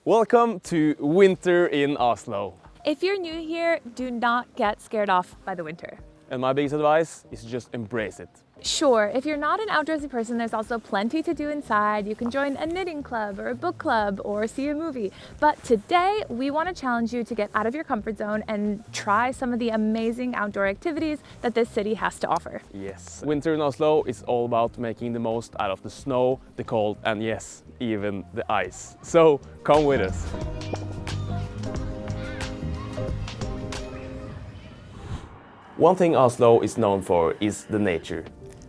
Welcome to winter in Oslo. If you're new here, do not get scared off by the winter. And my biggest advice is just embrace it. Sure, if you're not an outdoorsy person, there's also plenty to do inside. You can join a knitting club or a book club or see a movie. But today, we want to challenge you to get out of your comfort zone and try some of the amazing outdoor activities that this city has to offer. Yes, winter in Oslo is all about making the most out of the snow, the cold, and yes, even the ice. So come with us. One thing Oslo is known for is the nature.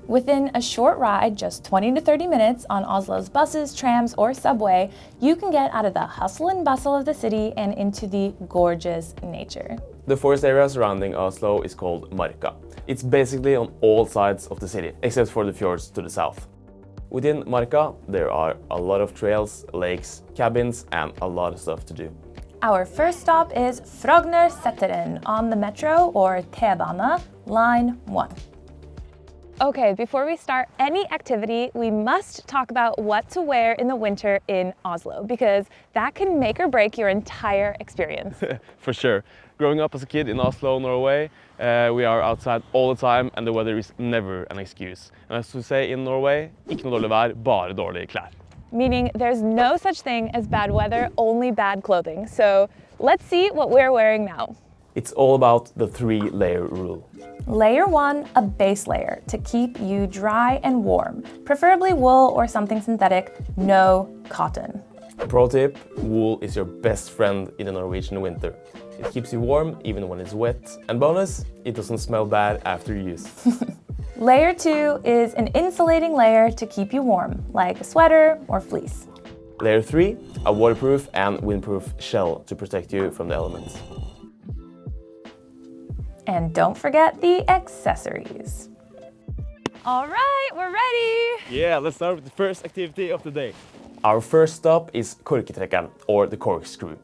Within a short ride, just 20 to 30 minutes on Oslo's buses, trams, or subway, you can get out of the hustle and bustle of the city and into the gorgeous nature. The forest area surrounding Oslo is called Marka. It's basically on all sides of the city, except for the fjords to the south. Within Marka, there are a lot of trails, lakes, cabins, and a lot of stuff to do. Our first stop is Frognerseteren on the metro or T-bane, line 1. Okay, before we start any activity, we must talk about what to wear in the winter in Oslo, because that can make or break your entire experience. For sure. Growing up as a kid in Oslo, Norway, we are outside all the time and the weather is never an excuse. And as we say in Norway, ikke noe dårlig vær, bare dårlige klær. Meaning there's no such thing as bad weather, only bad clothing. So let's see what we're wearing now. It's all about the 3-layer rule. Layer 1, a base layer to keep you dry and warm, preferably wool or something synthetic, no cotton. Pro tip, wool is your best friend in the Norwegian winter. It keeps you warm even when it's wet, and bonus, it doesn't smell bad after use. Layer 2 is an insulating layer to keep you warm, like a sweater or fleece. Layer 3, a waterproof and windproof shell to protect you from the elements. And don't forget the accessories. All right, we're ready. Yeah, let's start with the first activity of the day. Our first stop is Korketrekkeren, or the corkscrew.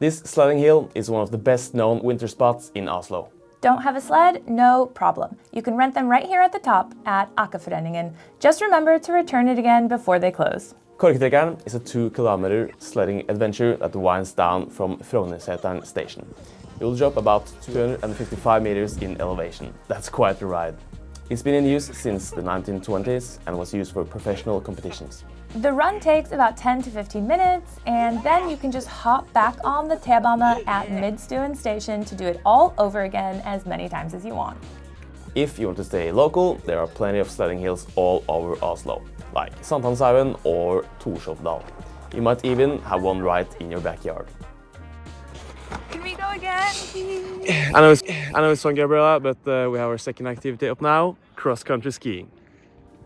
This sledding hill is one of the best known winter spots in Oslo. Don't have a sled? No problem. You can rent them right here at the top at Akkerforeningen. Just remember to return it again before they close. Korketrekkeren is a 2-kilometer sledding adventure that winds down from Frognerseteren station. You will drop about 255 meters in elevation. That's quite a ride. It's been in use since the 1920s and was used for professional competitions. The run takes about 10 to 15 minutes, and then you can just hop back on the T-bane at Midtstuen station to do it all over again as many times as you want. If you want to stay local, there are plenty of sledding hills all over Oslo, like Sankthanshaugen or Torshovdal. You might even have one right in your backyard. Can we go again? I know it's fun, Gabriella, but we have our second activity up now, cross-country skiing.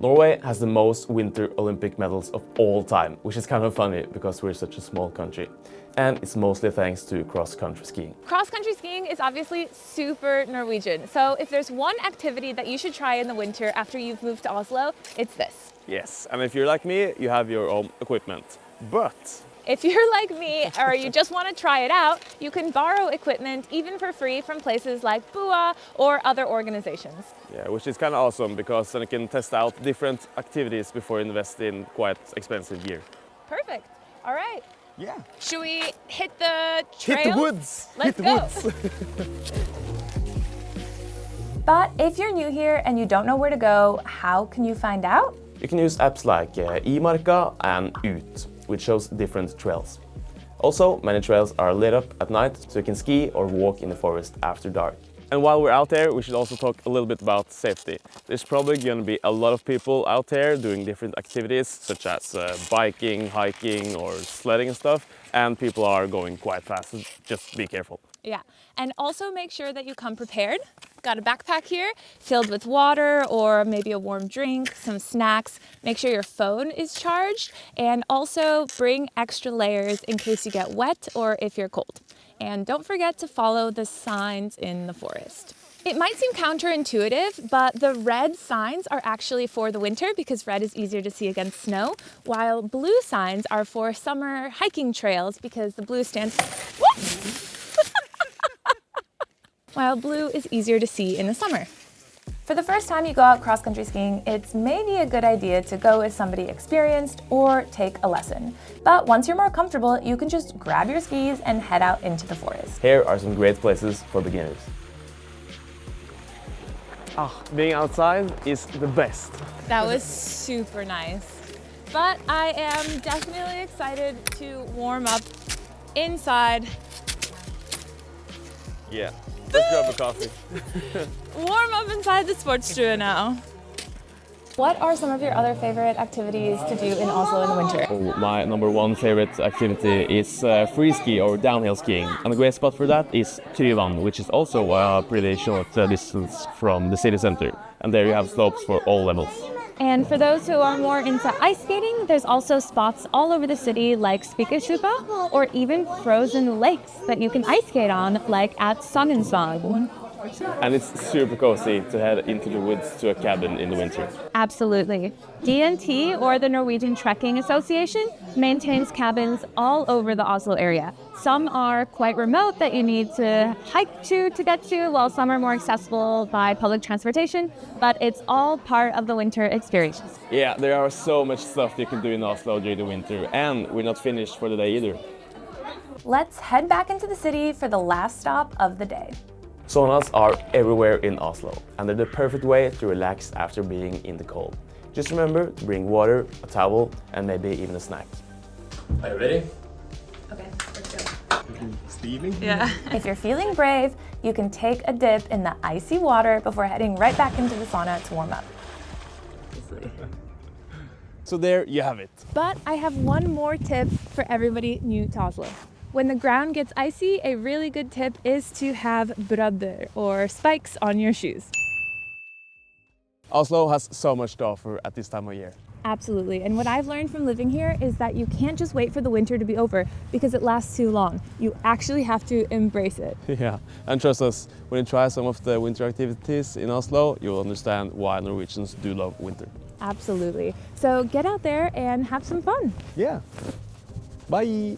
Norway has the most Winter Olympic medals of all time, which is kind of funny because we're such a small country. And it's mostly thanks to cross-country skiing. Cross-country skiing is obviously super Norwegian. So if there's one activity that you should try in the winter after you've moved to Oslo, it's this. Yes, and if you're like me, you have your own equipment. But if you're like me or you just want to try it out, you can borrow equipment even for free from places like BUA or other organizations. yeah, which is kind of awesome because then you can test out different activities before you invest in quite expensive gear. Perfect. All right. Yeah. Should we hit the trail? Hit the woods! Let's Hit the go. woods! But if you're new here and you don't know where to go, how can you find out? You can use apps like iMarka and Ut, which shows different trails. Also, many trails are lit up at night, so you can ski or walk in the forest after dark. And while we're out there, we should also talk a little bit about safety. There's probably going to be a lot of people out there doing different activities, such as biking, hiking, or sledding and stuff, and people are going quite fast, so just be careful. Yeah, and also make sure that you come prepared. Got a backpack here filled with water or maybe a warm drink, some snacks. Make sure your phone is charged, and also bring extra layers in case you get wet or if you're cold. And don't forget to follow the signs in the forest. It might seem counterintuitive, but the red signs are actually for the winter because red is easier to see against snow, while blue signs are for summer hiking trails because the blue stands... while blue is easier to see in the summer. For the first time you go out cross-country skiing, it's maybe a good idea to go with somebody experienced or take a lesson. But once you're more comfortable, you can just grab your skis and head out into the forest. Here are some great places for beginners. Being outside is the best. That was super nice. But I am definitely excited to warm up inside. Yeah, let's grab a coffee. Warm up inside the sportsstue now. What are some of your other favorite activities to do in Oslo in the winter? Oh, my number one favorite activity is free ski or downhill skiing. And the great spot for that is Tryvann, which is also a pretty short distance from the city center. And there you have slopes for all levels. And for those who are more into ice skating, there's also spots all over the city like Spikersuppa or even frozen lakes that you can ice skate on, like at Sognsvann. And it's super cozy to head into the woods to a cabin in the winter. Absolutely. DNT, or the Norwegian Trekking Association, maintains cabins all over the Oslo area. Some are quite remote that you need to hike to get to, while some are more accessible by public transportation, but it's all part of the winter experience. Yeah, there are so much stuff you can do in Oslo during the winter, and we're not finished for the day either. Let's head back into the city for the last stop of the day. Saunas are everywhere in Oslo, and they're the perfect way to relax after being in the cold. Just remember to bring water, a towel, and maybe even a snack. Are you ready? Okay, let's go. Steaming? Yeah. If you're feeling brave, you can take a dip in the icy water before heading right back into the sauna to warm up. So there you have it. But I have one more tip for everybody new to Oslo. When the ground gets icy, a really good tip is to have brodder, or spikes, on your shoes. Oslo has so much to offer at this time of year. Absolutely, and what I've learned from living here is that you can't just wait for the winter to be over because it lasts too long. You actually have to embrace it. Yeah, and trust us, when you try some of the winter activities in Oslo, you'll understand why Norwegians do love winter. Absolutely. So get out there and have some fun. Yeah. Bye!